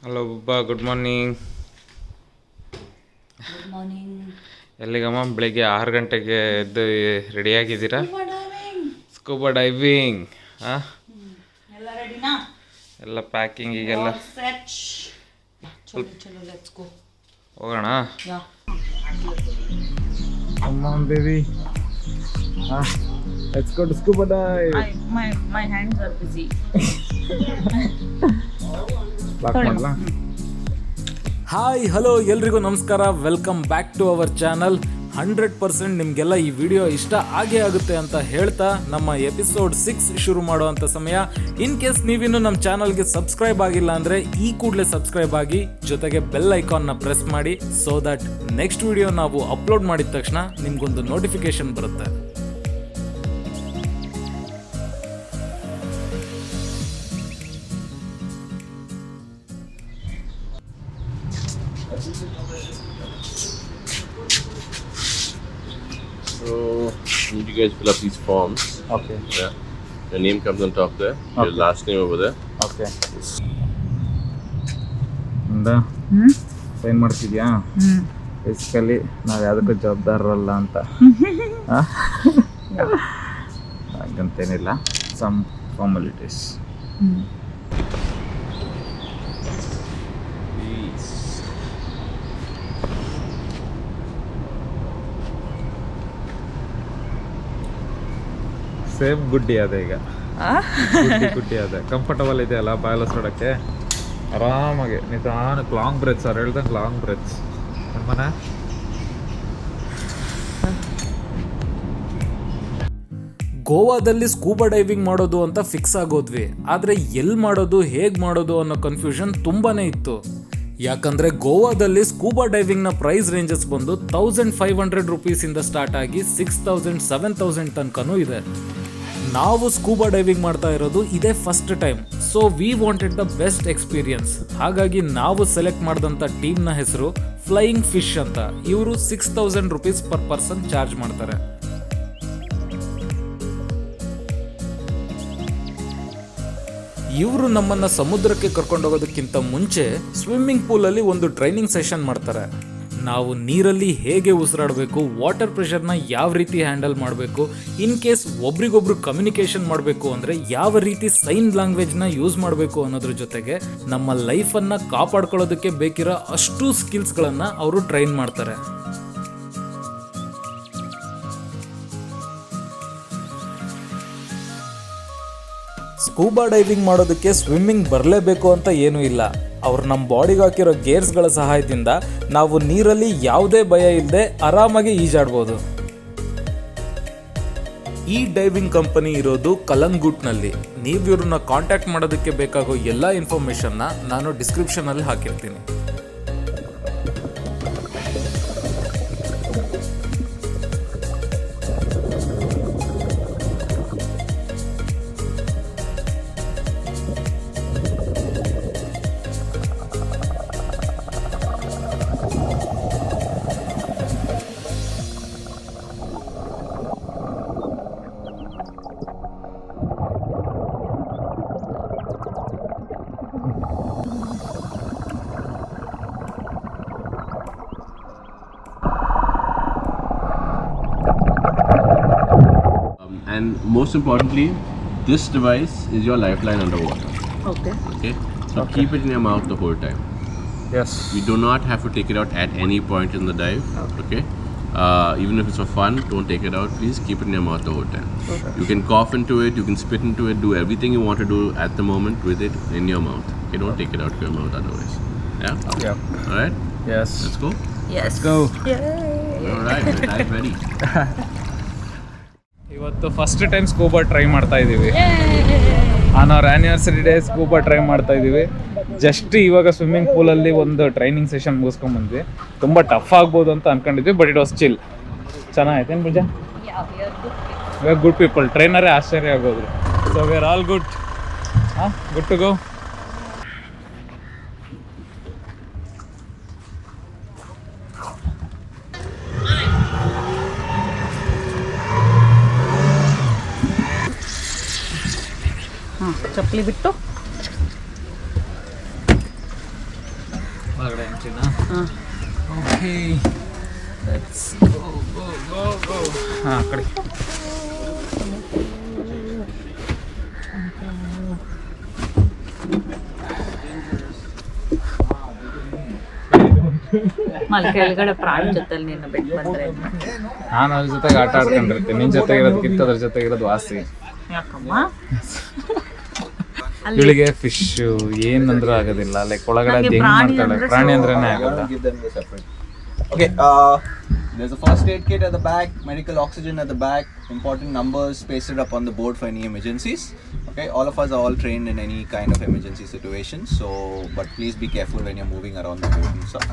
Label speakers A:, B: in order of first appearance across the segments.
A: Hello ಬಬ್ಬಾ, good morning.
B: Good morning.
A: ಎಲ್ಲಿಗಮ್ಮ? ಬೆಳಿಗ್ಗೆ 6 ಗಂಟೆಗೆ ಎದ್ದು ರೆಡಿಯಾಗಿದ್ದೀರಾ? Scuba diving. ಹಾಂ,
B: ಎಲ್ಲ ರೆಡಿನಾ?
A: ಎಲ್ಲ ಪ್ಯಾಕಿಂಗ್ ಈಗೆಲ್ಲ
B: ಚಲೋ ಲೆಟ್ಸ್ ಗೋ.
A: ಹೋಗೋಣ.
B: ಯಾ
A: ಅಮ್ಮ ಬೇಬಿ, ಹಾಂ, let's go to scuba dive.
B: my hands are busy.
A: Lock ಮಾಡಲಾ?
C: ಹಾಯ್, ಹಲೋ, ಎಲ್ರಿಗೂ ನಮಸ್ಕಾರ. Welcome back to our channel. 100% ನಿಮಗೆಲ್ಲ ಈ ವಿಡಿಯೋ ಇಷ್ಟ ಆಗೇ ಆಗುತ್ತೆ ಅಂತ ಹೇಳ್ತಾ ನಮ್ಮ ಎಪಿಸೋಡ್ 6 ಶುರು ಮಾಡುವಂಥ ಸಮಯ. ಇನ್ ಕೇಸ್ ನೀವಿನ್ನೂ ನಮ್ಮ ಚಾನಲ್ಗೆ ಸಬ್ಸ್ಕ್ರೈಬ್ ಆಗಿಲ್ಲ ಅಂದರೆ ಈ ಕೂಡಲೇ ಸಬ್ಸ್ಕ್ರೈಬ್ ಆಗಿ, ಜೊತೆಗೆ ಬೆಲ್ ಐಕಾನ್ನ ಪ್ರೆಸ್ ಮಾಡಿ, ಸೋ ದಟ್ ನೆಕ್ಸ್ಟ್ ವಿಡಿಯೋ ನಾವು ಅಪ್ಲೋಡ್ ಮಾಡಿದ ತಕ್ಷಣ ನಿಮ್ಗೊಂದು ನೋಟಿಫಿಕೇಶನ್ ಬರುತ್ತೆ.
D: So, need you guys fill up these forms.
A: Okay,
D: Yeah. Your name comes on top there. Your
A: Okay.
D: last name over there.
A: Okay. Sign ಮಾಡ್ತಿದ್ಯಾ? Basically ನಾವು ಯಾವುದಕ್ಕೂ ಜವಾಬ್ದಾರರಲ್ಲ ಅಂತ. ಹಾಗಂತೇನಿಲ್ಲ, ಸಮ್ ಫಾರ್ಮಾಲಿಟೀಸ್.
D: Please.
A: ಸೇಮ್ ಗುಡ್ಡಿ ಅದೇ ಈಗ. ಗುಡ್ಡಿ ಅದೇ ಕಂಫರ್ಟಬಲ್ ಇದೆ ಅಲ್ಲ, ಬಾಯಲಸೋಡಕ್ಕೆ ಆರಾಮಾಗಿ ನಿಧಾನಕ್ಕೆ. ಲಾಂಗ್ ಬ್ರೆತ್ಸ್ ಅವ್ರು ಹೇಳ್ದಂಗೆ ಲಾಂಗ್ ಬ್ರೆತ್ಸ್. ಮನೆ
C: ಗೋವಾದಲ್ಲಿ ಸ್ಕೂಬಾ ಡೈವಿಂಗ್ ಮಾಡೋದು ಅಂತ ಫಿಕ್ಸ್ ಆಗೋದ್ವಿ. ಆದರೆ ಎಲ್ಲಿ ಮಾಡೋದು, ಹೇಗೆ ಮಾಡೋದು ಅನ್ನೋ ಕನ್ಫ್ಯೂಷನ್ ತುಂಬಾ ಇತ್ತು. ಯಾಕಂದರೆ ಗೋವಾದಲ್ಲಿ ಸ್ಕೂಬಾ ಡೈವಿಂಗ್ನ ಪ್ರೈಸ್ ರೇಂಜಸ್ ಬಂದು 1500 ರುಪೀಸಿಂದ ಸ್ಟಾರ್ಟ್ ಆಗಿ 6000, 7000 ತನಕನೂ ಇದೆ. ನಾವು ಸ್ಕೂಬಾ ಡೈವಿಂಗ್ ಮಾಡ್ತಾ ಇರೋದು ಇದೇ first time. So we wanted the best experience. ಹಾಗಾಗಿ ನಾವು ಸೆಲೆಕ್ಟ್ ಮಾಡಿದಂಥ ಟೀಮ್ನ ಹೆಸರು ಫ್ಲೈಯಿಂಗ್ ಫಿಶ್ ಅಂತ. ಇವರು 6000 ರುಪೀಸ್ ಪರ್ ಪರ್ಸನ್ ಚಾರ್ಜ್ ಮಾಡ್ತಾರೆ. ಇವರು ನಮ್ಮನ್ನ ಸಮುದ್ರಕ್ಕೆ ಕರ್ಕೊಂಡೋಗೋದಕ್ಕಿಂತ ಮುಂಚೆ ಸ್ವಿಮ್ಮಿಂಗ್ ಪೂಲಲ್ಲಿ ಒಂದು ಟ್ರೈನಿಂಗ್ ಸೆಷನ್ ಮಾಡ್ತಾರೆ. ನಾವು ನೀರಲ್ಲಿ ಹೇಗೆ ಉಸಿರಾಡಬೇಕು, ವಾಟರ್ ಪ್ರೆಷರ್ನ ಯಾವ ರೀತಿ ಹ್ಯಾಂಡಲ್ ಮಾಡಬೇಕು, ಇನ್ ಕೇಸ್ ಒಬ್ರಿಗೊಬ್ರು ಕಮ್ಯುನಿಕೇಷನ್ ಮಾಡಬೇಕು ಅಂದರೆ ಯಾವ ರೀತಿ ಸೈನ್ ಲ್ಯಾಂಗ್ವೇಜ್ನ ಯೂಸ್ ಮಾಡಬೇಕು ಅನ್ನೋದ್ರ ಜೊತೆಗೆ ನಮ್ಮ ಲೈಫನ್ನು ಕಾಪಾಡ್ಕೊಳ್ಳೋದಕ್ಕೆ ಬೇಕಿರೋ ಅಷ್ಟು ಸ್ಕಿಲ್ಸ್ಗಳನ್ನು ಅವರು ಟ್ರೈನ್ ಮಾಡ್ತಾರೆ. ಸ್ಕೂಬಾ ಡೈವಿಂಗ್ ಮಾಡೋದಕ್ಕೆ ಸ್ವಿಮ್ಮಿಂಗ್ ಬರಲೇಬೇಕು ಅಂತ ಏನೂ ಇಲ್ಲ. ಅವ್ರು ನಮ್ಮ ಬಾಡಿಗೆ ಹಾಕಿರೋ ಗೇರ್ಸ್ಗಳ ಸಹಾಯದಿಂದ ನಾವು ನೀರಲ್ಲಿ ಯಾವುದೇ ಭಯ ಇಲ್ಲದೆ ಆರಾಮಾಗಿ ಈಜಾಡ್ಬೋದು. ಈ ಡೈವಿಂಗ್ ಕಂಪನಿ ಇರೋದು ಕಲಂಗುಟ್ನಲ್ಲಿ. ನೀವು ಇವ್ರನ್ನ ಕಾಂಟ್ಯಾಕ್ಟ್ ಮಾಡೋದಕ್ಕೆ ಬೇಕಾಗೋ ಎಲ್ಲ ಇನ್ಫಾರ್ಮೇಷನ್ನ ನಾನು ಡಿಸ್ಕ್ರಿಪ್ಷನಲ್ಲಿ ಹಾಕಿರ್ತೀನಿ.
D: And most importantly, this device is your lifeline underwater.
B: Okay.
D: Okay. So keep it in your mouth the whole time.
A: Yes.
D: You do not have to take it out at any point in the dive. Okay. Even if it's for fun, don't take it out. Please keep it in your mouth the whole time.
B: Okay.
D: You can cough into it, you can spit into it, do everything you want to do at the moment with it in your mouth. Okay, don't take it out of your mouth otherwise. Yeah?
A: Yeah.
D: Alright?
A: Yes.
D: Let's go?
B: Yes.
A: Go.
D: Alright, we're dive ready.
A: ಇವತ್ತು first time scuba try ಮಾಡ್ತಾ ಇದ್ದೀವಿ. On our anniversary day scuba try ಮಾಡ್ತಾ ಇದ್ದೀವಿ. Just ಇವಾಗ swimming ಪೂಲಲ್ಲಿ ಒಂದು training session ಮುಗಿಸ್ಕೊಂಡ್ಬಂದ್ವಿ. ತುಂಬ tough ಆಗ್ಬೋದು ಅಂತ ಅನ್ಕೊಂಡಿದ್ವಿ, ಬಟ್ ಇಟ್ ವಾಸ್ ಚಿಲ್. ಚೆನ್ನಾಗೈತೇನು Pooja? We are good people. ಟ್ರೈನರೇ ಆಶ್ಚರ್ಯ ಆಗೋದ್ರು. So we are all good. ಹಾಂ, ಗುಡ್ ಟು ಗೋ.
B: ಚಪ್ಪಲಿ ಬಿಟ್ಟು
A: ಎಂಟ್ರಿನಾ? Okay, let's go. ಹಾಂ, ಆ ಕಡೆ.
B: ಕೆಳಗಡೆ ಪ್ರಾಣಿ ಜೊತೆಲಿ ನೀನು ಬಿಟ್ಟು ಬಂದ್ರೆ
A: ನಾನು ಅದ್ರ ಜೊತೆಗೆ ಆಟ ಆಡ್ಕೊಂಡಿರ್ತೀನಿ. ನಿನ್ನ ಜೊತೆ ಇರೋದಕ್ಕಿಂತ ಅದ್ರ ಜೊತೆ ಇರೋದು ವಾಸಿ.
B: ಯಾಕಮ್ಮ?
A: ಇವಳಿಗೆ ಫಿಶ್ ಏನಂದ್ರೂ ಆಗೋದಿಲ್ಲ. ಲೈಕ್ ಒಳಗಡೆ ಅದು ಹೆಂಗ್ ಮಾಡ್ತಾಳೆ, ಪ್ರಾಣಿ ಅಂದ್ರೇನೆ ಆಗಲ್ಲ.
E: Okay, there's a first aid kit at the back, medical oxygen at the back, important numbers pasted up on the board for any emergencies. Okay, all of us are all trained in any kind of emergency situation, so but please be careful when you're moving around the boat and stuff.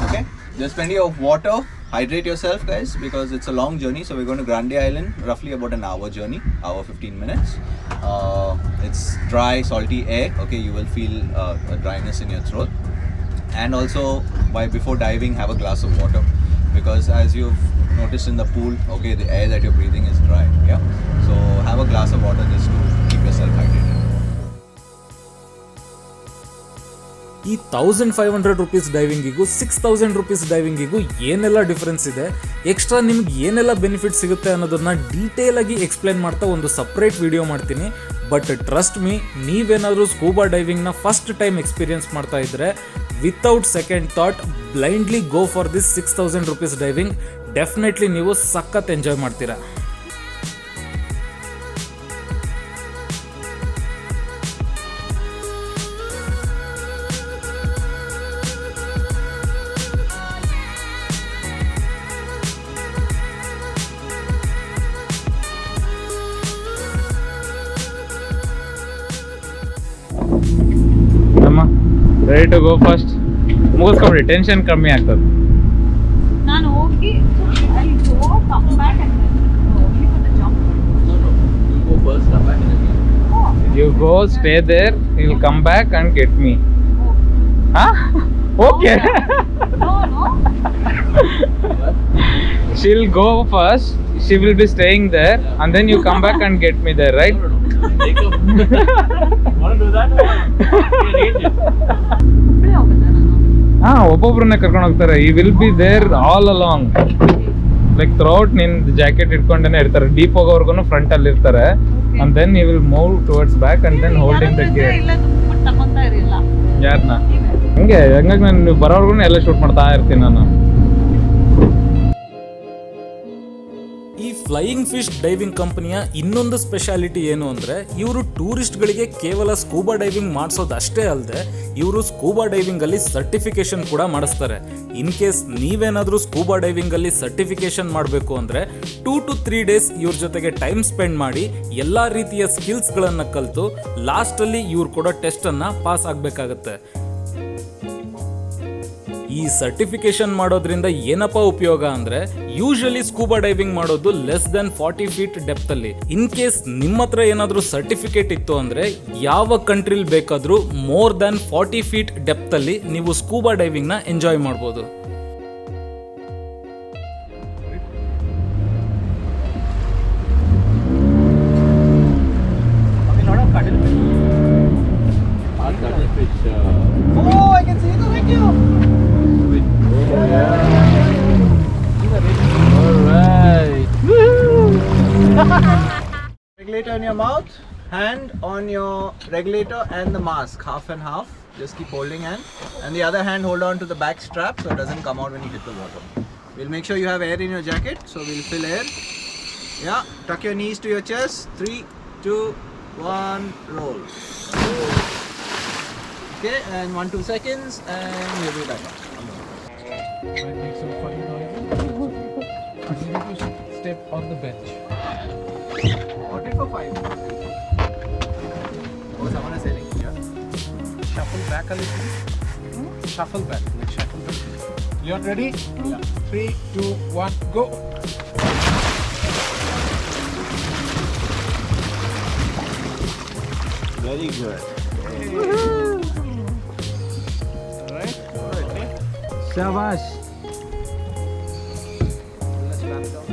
E: Okay, there's plenty of water. Hydrate yourself, guys, because it's a long journey. So we're going to Grande Island, roughly about an hour journey, hour 15 minutes. It's dry, salty air. Okay, you will feel a dryness in your throat. And also, before diving, have a glass of water, because as you've noticed in the pool, okay, the air that you're breathing is dry. Yeah, so have a glass of water just to keep yourself hydrated.
C: ಈ 1500 rupees ಡೈವಿಂಗಿಗೂ 6000 rupees ಡೈವಿಂಗಿಗೂ ಏನೆಲ್ಲ difference ಇದೆ, extra ನಿಮ್ಗೆ ಏನೆಲ್ಲ benefit ಸಿಗುತ್ತೆ ಅನ್ನೋದನ್ನ detail ಆಗಿ explain ಮಾಡ್ತಾ ಒಂದು ಸಪ್ರೇಟ್ ವಿಡಿಯೋ ಮಾಡ್ತೀನಿ. ಬಟ್ ಟ್ರಸ್ಟ್ ಮೀ, ನೀವೇನಾದರೂ ಸ್ಕೂಬಾ ಡೈವಿಂಗ್ನ ಫಸ್ಟ್ ಟೈಮ್ ಎಕ್ಸ್ಪೀರಿಯನ್ಸ್ ಮಾಡ್ತಾ ಇದ್ರೆ without second thought blindly go for this 6000 rupees diving. Definitely ನೀವು ಸಖತ್ ಎಂಜಾಯ್ ಮಾಡ್ತೀರಾ.
A: Ready to go first. ಮುಗಿಸ್ಕೊಂಬಿಡಿ, ಟೆನ್ಷನ್ ಕಮ್ಮಿ ಆಗ್ತದೆ.
B: ನಾನು ಹೋಗಿ ಅಲ್ಲಿ go come back and
D: You go first, come back and again.
A: You go, stay there, he'll come back and get me. Huh? Okay.
B: No.
A: She'll go first, she will be staying there, and then you come back and get me there, right?
D: Want to do that?
B: ಇಬ್ಬರೇ ಹೋಗೋದಾ ನಾನು?
A: ಒಬ್ಬೊಬ್ರನ್ನೇ ಕರ್ಕೊಂಡು ಹೋಗ್ತಾರೆ. He will be there all along, like throughout. ನಿನ್ jacket ಇಟ್ಕೊಂಡೇನೆ ಇರ್ತಾರೆ. Deep ಹೋಗೋವರೆಗೂ front ಅಲ್ಲಿ ಇರ್ತಾರೆ. And then you will move towards back and then holding the gate.
B: ಇಲ್ಲ ತಗೊಂತಾ ಇರಲಿಲ್ಲ
A: ಯಾರನ್ನ? ಹಂಗಾಗಿ ನಾನು ಬರೋವರೆಗೂ ಎಲ್ಲ ಶೂಟ್ ಮಾಡ್ತಾ ಇರ್ತೀನಿ ನಾನು.
C: ಈ ಫ್ಲೈಯಿಂಗ್ ಫಿಶ್ ಡೈವಿಂಗ್ ಕಂಪನಿಯ ಇನ್ನೊಂದು ಸ್ಪೆಷಾಲಿಟಿ ಏನು ಅಂದರೆ, ಇವರು ಟೂರಿಸ್ಟ್ಗಳಿಗೆ ಕೇವಲ ಸ್ಕೂಬಾ ಡೈವಿಂಗ್ ಮಾಡಿಸೋದು ಅಷ್ಟೇ ಅಲ್ಲದೆ ಇವರು ಸ್ಕೂಬಾ ಡೈವಿಂಗಲ್ಲಿ ಸರ್ಟಿಫಿಕೇಶನ್ ಕೂಡ ಮಾಡಿಸ್ತಾರೆ. ಇನ್ ಕೇಸ್ ನೀವೇನಾದರೂ ಸ್ಕೂಬಾ ಡೈವಿಂಗಲ್ಲಿ ಸರ್ಟಿಫಿಕೇಶನ್ ಮಾಡಬೇಕು ಅಂದರೆ 2 to 3 days ಇವ್ರ ಜೊತೆಗೆ ಟೈಮ್ ಸ್ಪೆಂಡ್ ಮಾಡಿ ಎಲ್ಲ ರೀತಿಯ ಸ್ಕಿಲ್ಸ್ಗಳನ್ನು ಕಲಿತು ಲಾಸ್ಟಲ್ಲಿ ಇವ್ರು ಕೊಡೋ ಟೆಸ್ಟನ್ನು ಪಾಸ್ ಆಗಬೇಕಾಗತ್ತೆ. ಈ ಸರ್ಟಿಫಿಕೇಶನ್ ಮಾಡೋದ್ರಿಂದ ಏನಪ್ಪ ಉಪಯೋಗ ಅಂದ್ರೆ, ಯೂಶಲಿ ಸ್ಕೂಬಾ ಡೈವಿಂಗ್ ಮಾಡೋದು ಲೆಸ್ ದೆನ್ 40 feet ಡೆಪ್ತ್ ಅಲ್ಲಿ. ಇನ್ ಕೇಸ್ ನಿಮ್ಮ ಹತ್ರ ಏನಾದ್ರೂ ಸರ್ಟಿಫಿಕೇಟ್ ಇತ್ತು ಅಂದ್ರೆ ಯಾವ ಕಂಟ್ರಿಲ್ ಬೇಕಾದ್ರೂ ಮೋರ್ ದೆನ್ 40 feet ಡೆಪ್ತ್ ಅಲ್ಲಿ ನೀವು ಸ್ಕೂಬಾ ಡೈವಿಂಗ್ ನ ಎಂಜಾಯ್ ಮಾಡಬಹುದು.
E: Oh, I can see the video. Regulator in your mouth, hand on your regulator and the mask, half and half. Just keep holding hand, and the other hand hold on to the back strap so it doesn't come out when you hit the water. We'll make sure you have air in your jacket, so we'll fill air. Yeah, tuck your knees to your chest. 3, 2, 1, roll. Okay, and 1-2 seconds, and you'll be back up.
A: Might make some funny noises. You need to step on the bench.
E: Hold it for 5. Oh, someone is selling. Yeah.
A: Shuffle back a little. Shuffle back. Like shuffle back. Leon, ready? Yeah. 3, 2, 1, go.
E: Very good.
A: Alright. Shabash.
E: Let's wrap it up.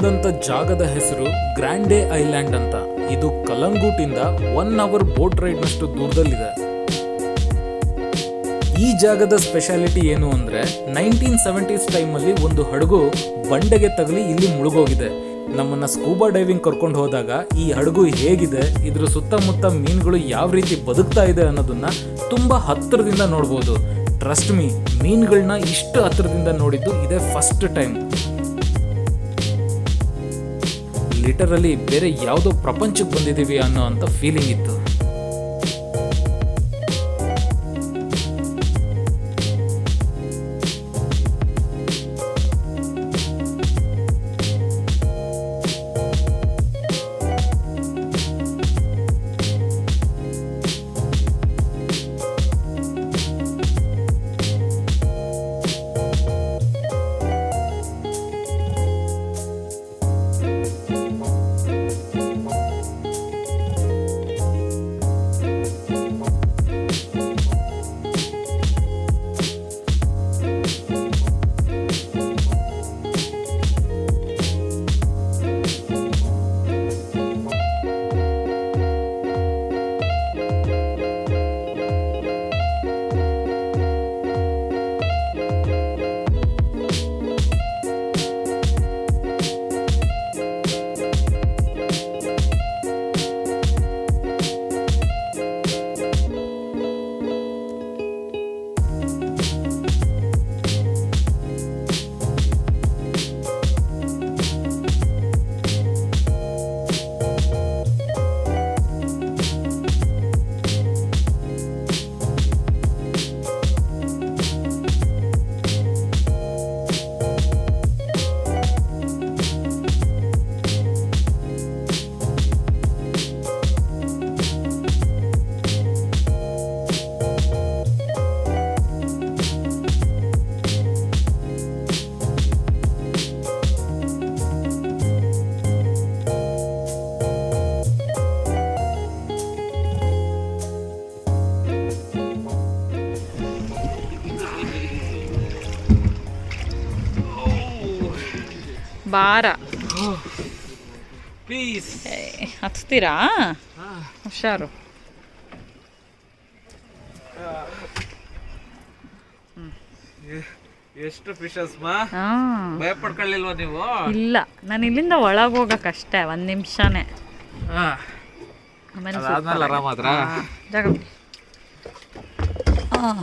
C: ಹೋದಂಥ ಜಾಗದ ಹೆಸರು ಗ್ರ್ಯಾಂಡೆ island ಅಂತ. ಇದು ಕಲಂಗೂಟಿಂದ 1 hour boat ರೈಡ್ನಷ್ಟು ದೂರದಲ್ಲಿದೆ. ಈ ಜಾಗದ speciality ಏನು ಅಂದರೆ 1970s ಟೈಮಲ್ಲಿ ಒಂದು ಹಡಗು ಬಂಡೆಗೆ ತಗಲಿ ಇಲ್ಲಿ ಮುಳುಗೋಗಿದೆ. ನಮ್ಮನ್ನು ಸ್ಕೂಬಾ ಡೈವಿಂಗ್ ಕರ್ಕೊಂಡು ಹೋದಾಗ ಈ ಹಡಗು ಹೇಗಿದೆ, ಇದ್ರ ಸುತ್ತಮುತ್ತ ಮೀನುಗಳು ಯಾವ ರೀತಿ ಬದುಕ್ತಾ ಇದೆ ಅನ್ನೋದನ್ನ ತುಂಬ ಹತ್ತಿರದಿಂದ ನೋಡ್ಬೋದು. ಟ್ರಸ್ಟ್ ಮೀ, ಮೀನುಗಳನ್ನ ಇಷ್ಟು ಹತ್ತಿರದಿಂದ ನೋಡಿದ್ದು ಇದೇ ಫಸ್ಟ್ ಟೈಮ್. ಲಿಟರಲಿ ಬೇರೆ ಯಾವುದೋ ಪ್ರಪಂಚಕ್ಕೆ ಬಂದಿದ್ದೀವಿ ಅನ್ನೋ ಅಂತ ಫೀಲಿಂಗ್ ಇತ್ತು.
B: ಭಾರ
A: ಪ್ಲೀಸ್
B: ಹತ್ತೀರಾ? ಹುಷಾರು.
A: ಎಷ್ಟು ಫಿಶಸ್ ಭಯ ಪಡ್ಕೊಳ್ಳಿಲ್ವಾ ನೀವು?
B: ಇಲ್ಲ, ನಾನು ಇಲ್ಲಿಂದ ಒಳಗೆ ಹೋಗಕ್ಕಷ್ಟೇ 1 ನಿಮಿಷನೇ.
A: ಆಮೇಲೆ ಆರಾಮ ಮಾತ್ರ
B: ಜಾಗ ಬಿಡಿ. ಹಾಂ,